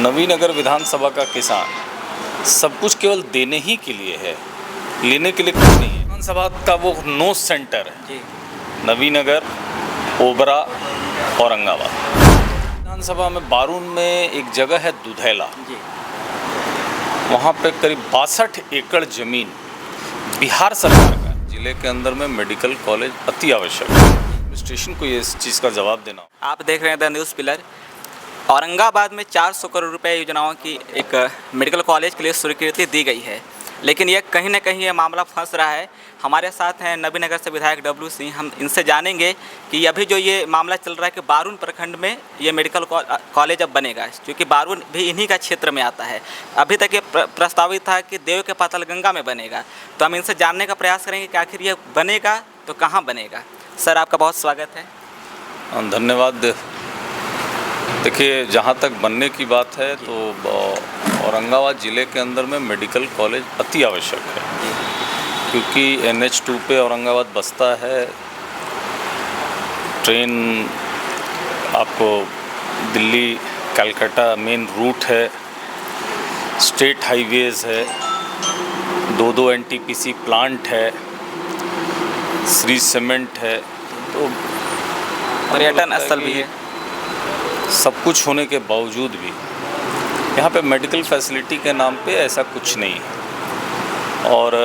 नवीनगर विधानसभा का किसान सब कुछ केवल देने ही के लिए है, लेने के लिए कुछ नहीं है। विधानसभा का वो 9 सेंटर है जी। नवीनगर, ओबरा, औरंगाबाद। विधानसभा में बारून में एक जगह है दुधैला जी। वहाँ पे करीब 62 एकड़ जमीन बिहार सरकार का है। जिले के अंदर में मेडिकल कॉलेज अति आवश्यक है। एडमिनिस्ट्रेशन को ये इस चीज़ का जवाब देना। आप देख रहे हैं द न्यूज़ पिलर। औरंगाबाद में 400 करोड़ रुपए योजनाओं की एक मेडिकल कॉलेज के लिए स्वीकृति दी गई है, लेकिन ये कहीं ना कहीं ये मामला फंस रहा है। हमारे साथ हैं नबीनगर से विधायक डब्लू सिंह। हम इनसे जानेंगे कि अभी जो ये मामला चल रहा है कि बारून प्रखंड में ये मेडिकल कॉलेज अब बनेगा, क्योंकि बारून भी इन्हीं का क्षेत्र में आता है। अभी तक ये प्रस्तावित था कि देव के पातालगंगा में बनेगा, तो हम इनसे जानने का प्रयास करेंगे कि आखिर ये बनेगा तो कहाँ बनेगा। सर, आपका बहुत स्वागत है। धन्यवाद। देखिए, जहाँ तक बनने की बात है तो औरंगाबाद ज़िले के अंदर में मेडिकल कॉलेज अति आवश्यक है, क्योंकि NH2 पे औरंगाबाद बसता है। ट्रेन आपको दिल्ली कलकत्ता मेन रूट है, स्टेट हाईवेज़ है, 2 NTPC प्लांट है, श्री सीमेंट है, तो पर्यटन स्थल भी है। सब कुछ होने के बावजूद भी यहाँ पे मेडिकल फैसिलिटी के नाम पे ऐसा कुछ नहीं है। और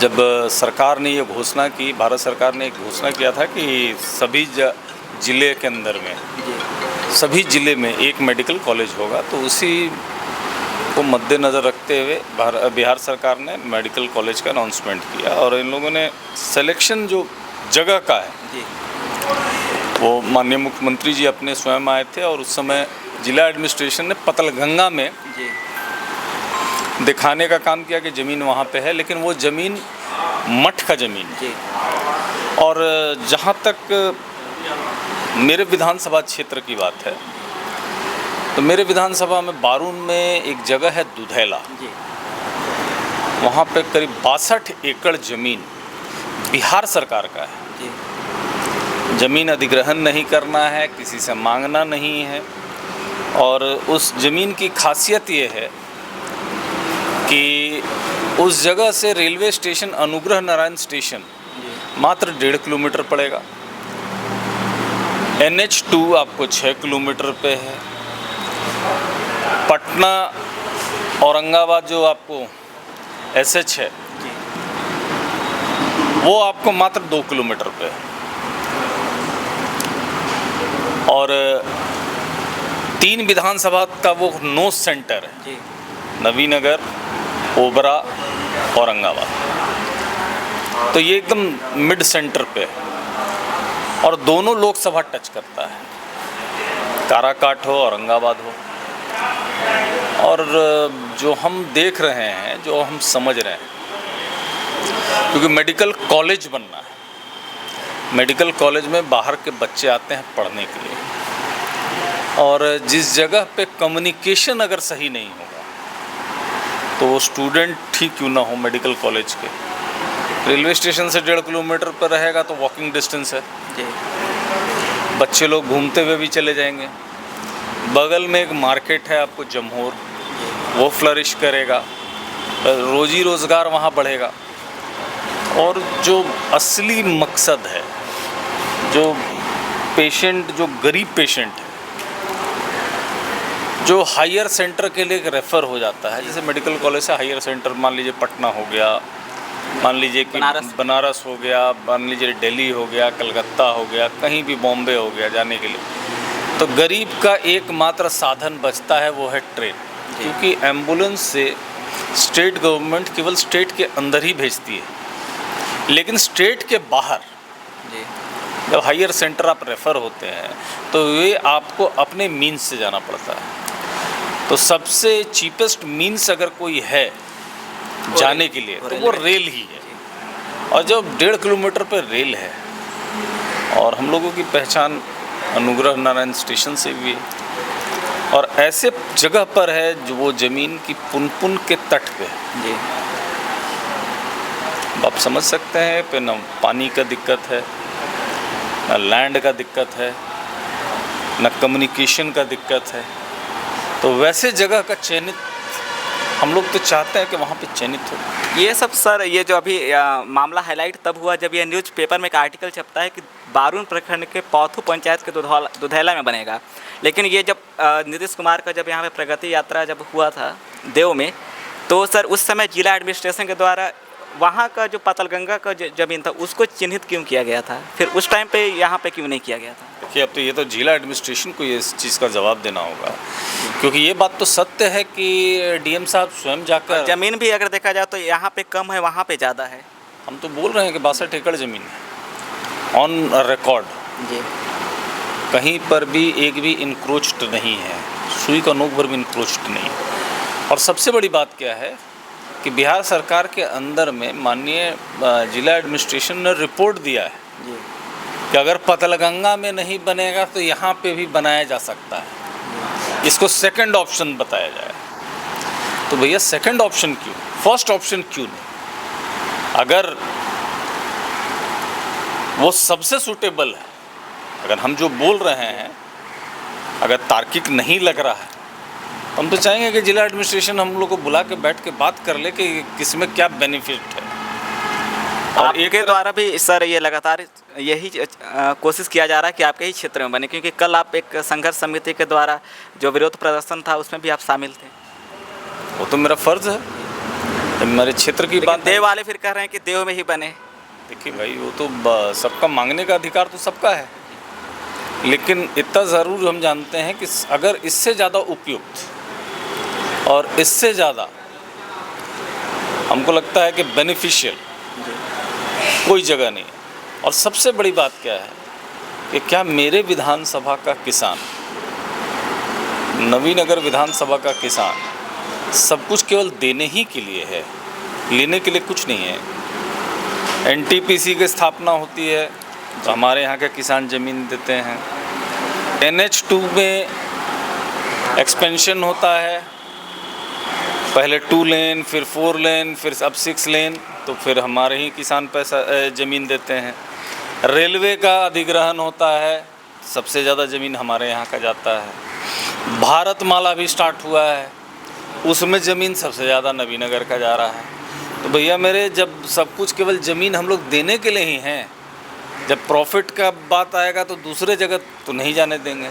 जब सरकार ने ये घोषणा की, भारत सरकार ने एक घोषणा किया था कि सभी ज़िले के अंदर में, सभी ज़िले में एक मेडिकल कॉलेज होगा, तो उसी को मद्देनज़र रखते हुए बिहार सरकार ने मेडिकल कॉलेज का अनाउंसमेंट किया। और इन लोगों ने सिलेक्शन जो जगह का है वो माननीय मुख्यमंत्री जी अपने स्वयं आए थे, और उस समय जिला एडमिनिस्ट्रेशन ने पातालगंगा में दिखाने का काम किया कि ज़मीन वहाँ पे है, लेकिन वो ज़मीन मठ का ज़मीन है। और जहाँ तक मेरे विधानसभा क्षेत्र की बात है, तो मेरे विधानसभा में बारून में एक जगह है दुधैला। वहाँ पे करीब 62 एकड़ ज़मीन बिहार सरकार का है। ज़मीन अधिग्रहण नहीं करना है, किसी से मांगना नहीं है। और उस ज़मीन की खासियत ये है कि उस जगह से railway station Anugrah Narayan station मात्र 1.5 किलोमीटर पड़ेगा। NH2 आपको 6 किलोमीटर पे है। पटना औरंगाबाद जो आपको SH है वो आपको मात्र 2 किलोमीटर पे है। और 3 विधानसभा का वो 9 सेंटर है जी। नवीनगर, ओबरा, औरंगाबाद। तो ये एकदम मिड सेंटर पे है और दोनों लोकसभा टच करता है, काराकाट हो, औरंगाबाद हो। और जो हम देख रहे हैं, जो हम समझ रहे हैं, क्योंकि मेडिकल कॉलेज बनना है, मेडिकल कॉलेज में बाहर के बच्चे आते हैं पढ़ने के लिए, और जिस जगह पे कम्युनिकेशन अगर सही नहीं होगा तो वो स्टूडेंट ठीक क्यों ना हो मेडिकल कॉलेज के, रेलवे स्टेशन से 1.5 किलोमीटर पर रहेगा तो वॉकिंग डिस्टेंस है, बच्चे लोग घूमते हुए भी चले जाएंगे। बगल में एक मार्केट है आपको जमहोर, वो फ्लरिश करेगा, रोजी रोज़गार वहाँ बढ़ेगा। और जो असली मकसद है, जो पेशेंट, जो गरीब पेशेंट है, जो हायर सेंटर के लिए रेफ़र हो जाता है, जैसे मेडिकल कॉलेज से हायर सेंटर मान लीजिए पटना हो गया, मान लीजिए कि बनारस हो गया, मान लीजिए दिल्ली हो गया, कलकत्ता हो गया, कहीं भी बॉम्बे हो गया जाने के लिए, तो गरीब का एकमात्र साधन बचता है वो है ट्रेन। क्योंकि एम्बुलेंस से स्टेट गवर्नमेंट केवल स्टेट के अंदर ही भेजती है, लेकिन स्टेट के बाहर जब हायर सेंटर आप रेफ़र होते हैं तो ये आपको अपने मीन्स से जाना पड़ता है। तो सबसे चीपेस्ट मीन्स अगर कोई है जाने के लिए तो वो रेल ही है। और जब 1.5 किलोमीटर पर रेल है, और हम लोगों की पहचान अनुग्रह नारायण स्टेशन से भी है, और ऐसे जगह पर है जो वो ज़मीन की पुनपुन के तट पे है। आप समझ सकते हैं पे न पानी का दिक्कत है, न लैंड का दिक्कत है, न कम्युनिकेशन का दिक्कत है। तो वैसे जगह का चयनित हम लोग तो चाहते हैं कि वहाँ पे चयनित हो। ये सब सर, ये जो अभी मामला हाईलाइट तब हुआ जब ये न्यूज़पेपर में एक आर्टिकल छपता है कि बारून प्रखंड के पौथू पंचायत के दुधैला में बनेगा। लेकिन ये जब नीतीश कुमार का जब यहाँ पे प्रगति यात्रा जब हुआ था देव में, तो सर उस समय जिला एडमिनिस्ट्रेशन के द्वारा वहाँ का जो पातालगंगा का ज़मीन था उसको चिन्हित क्यों किया गया था, फिर उस टाइम पे यहाँ पे क्यों नहीं किया गया था? देखिए, अब तो ये तो जिला एडमिनिस्ट्रेशन को ये इस चीज़ का जवाब देना होगा, क्योंकि ये बात तो सत्य है कि डीएम साहब स्वयं जाकर, ज़मीन भी अगर देखा जाए तो यहाँ पे कम है, वहाँ पे ज़्यादा है। हम तो बोल रहे हैं कि 62 एकड़ ज़मीन है ऑन रिकॉर्ड, जी, कहीं पर भी एक भी इंक्रोच्ड नहीं है, सुई का नोक भर भी इंक्रोच्ड नहीं। और सबसे बड़ी बात क्या है कि बिहार सरकार के अंदर में माननीय जिला एडमिनिस्ट्रेशन ने रिपोर्ट दिया है जी, कि अगर पातालगंगा में नहीं बनेगा तो यहाँ पे भी बनाया जा सकता है, इसको सेकंड ऑप्शन बताया जाए। तो भैया सेकंड ऑप्शन क्यों, फर्स्ट ऑप्शन क्यों नहीं? अगर वो सबसे सूटेबल है, अगर हम जो बोल रहे हैं अगर तार्किक नहीं लग रहा है, हम तो चाहेंगे कि जिला एडमिनिस्ट्रेशन हम लोग को बुला के बैठ के बात कर ले कि किसमें क्या बेनिफिट है। और आपके द्वारा भी सर ये लगातार यही कोशिश किया जा रहा है कि आपके ही क्षेत्र में बने, क्योंकि कल आप एक संघर्ष समिति के द्वारा जो विरोध प्रदर्शन था उसमें भी आप शामिल थे। वो तो मेरा फ़र्ज़ है, जब मेरे क्षेत्र की बात। देव वाले फिर कह रहे हैं कि देव में ही बने। देखिए भाई, वो तो सबका मांगने का अधिकार तो सबका है, लेकिन इतना ज़रूर हम जानते हैं कि अगर इससे ज़्यादा उपयुक्त और इससे ज़्यादा हमको लगता है कि बेनिफिशियल कोई जगह नहीं है। और सबसे बड़ी बात क्या है कि क्या मेरे विधानसभा का किसान, नवीनगर विधानसभा का किसान सब कुछ केवल देने ही के लिए है, लेने के लिए कुछ नहीं है। एनटीपीसी की स्थापना होती है तो हमारे यहाँ के किसान ज़मीन देते हैं। NH2 में एक्सपेंशन होता है, पहले 2 लेन, फिर 4 लेन, फिर अब 6 लेन, तो फिर हमारे ही किसान पैसा ज़मीन देते हैं। रेलवे का अधिग्रहण होता है, सबसे ज़्यादा ज़मीन हमारे यहाँ का जाता है। भारतमाला भी स्टार्ट हुआ है, उसमें ज़मीन सबसे ज़्यादा नवीनगर का जा रहा है। तो भैया मेरे, जब सब कुछ केवल ज़मीन हम लोग देने के लिए ही हैं, जब प्रॉफिट का बात आएगा तो दूसरे जगह तो नहीं जाने देंगे।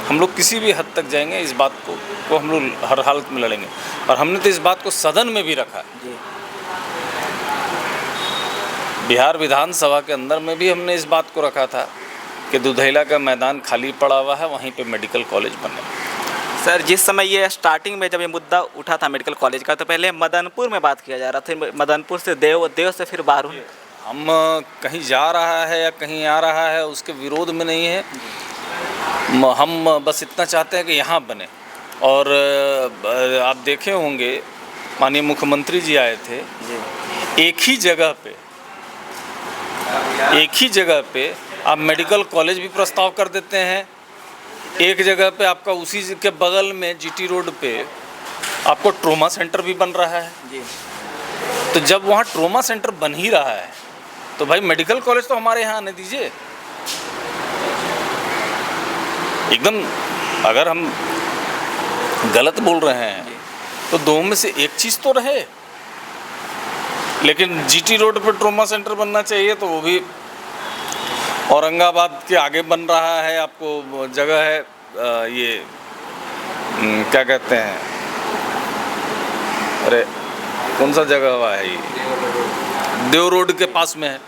हम लोग किसी भी हद तक जाएंगे, इस बात को हम लोग हर हालत में लड़ेंगे। और हमने तो इस बात को सदन में भी रखा है, बिहार विधानसभा के अंदर में भी हमने इस बात को रखा था कि दुधैला का मैदान खाली पड़ा हुआ है, वहीं पे मेडिकल कॉलेज बने। सर जिस समय ये स्टार्टिंग में जब ये मुद्दा उठा था मेडिकल कॉलेज का, तो पहले मदनपुर में बात किया जा रहा था, मदनपुर से देव, देव से फिर बारून। हम कहीं जा रहा है या कहीं आ रहा है उसके विरोध में नहीं है, हम बस इतना चाहते हैं कि यहाँ बने। और आप देखे होंगे माननीय मुख्यमंत्री जी आए थे, एक ही जगह पे आप मेडिकल कॉलेज भी प्रस्ताव कर देते हैं, एक जगह पे आपका उसी के बगल में जीटी रोड पे आपको ट्रोमा सेंटर भी बन रहा है जी। तो जब वहाँ ट्रोमा सेंटर बन ही रहा है तो भाई मेडिकल कॉलेज तो हमारे यहाँ आने दीजिए। एकदम अगर हम गलत बोल रहे हैं तो दो में से एक चीज़ तो रहे, लेकिन जीटी रोड पर ट्रोमा सेंटर बनना चाहिए तो वो भी औरंगाबाद के आगे बन रहा है। आपको जगह है ये क्या कहते हैं, अरे कौन सा जगह हुआ है ये, देव रोड के पास में है।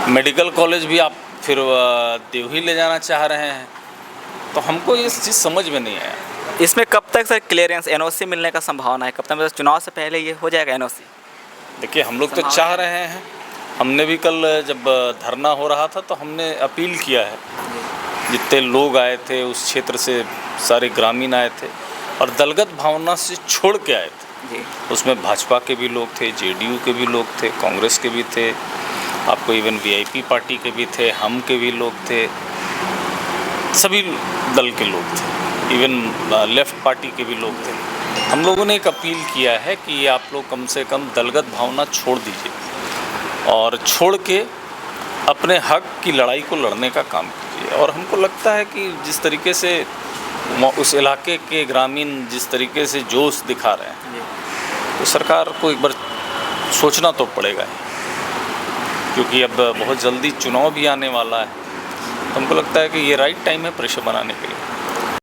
मेडिकल कॉलेज भी आप फिर देव ही ले जाना चाह रहे हैं, तो हमको ये चीज़ समझ में नहीं आया। इसमें कब तक सर क्लियरेंस एनओसी मिलने का संभावना है, कब तक, मतलब चुनाव से पहले ये हो जाएगा एनओसी? देखिए हम लोग तो चाह रहे हैं, हमने भी कल जब धरना हो रहा था तो हमने अपील किया है, जितने लोग आए थे उस क्षेत्र से सारे ग्रामीण आए थे और दलगत भावना से छोड़ के आए थे जी। उसमें भाजपा के भी लोग थे, जेडीयू के भी लोग थे, कांग्रेस के भी थे, आपको इवन वीआईपी पार्टी के भी थे, हम के भी लोग थे, सभी दल के लोग थे, इवन लेफ्ट पार्टी के भी लोग थे। हम लोगों ने एक अपील किया है कि ये आप लोग कम से कम दलगत भावना छोड़ दीजिए और छोड़ के अपने हक की लड़ाई को लड़ने का काम कीजिए। और हमको लगता है कि जिस तरीके से उस इलाके के ग्रामीण जिस तरीके से जोश दिखा रहे हैं, तो सरकार को एक बार सोचना तो पड़ेगा ही, क्योंकि अब बहुत जल्दी चुनाव भी आने वाला है। तो हमको लगता है कि ये राइट टाइम है प्रेशर बनाने के लिए।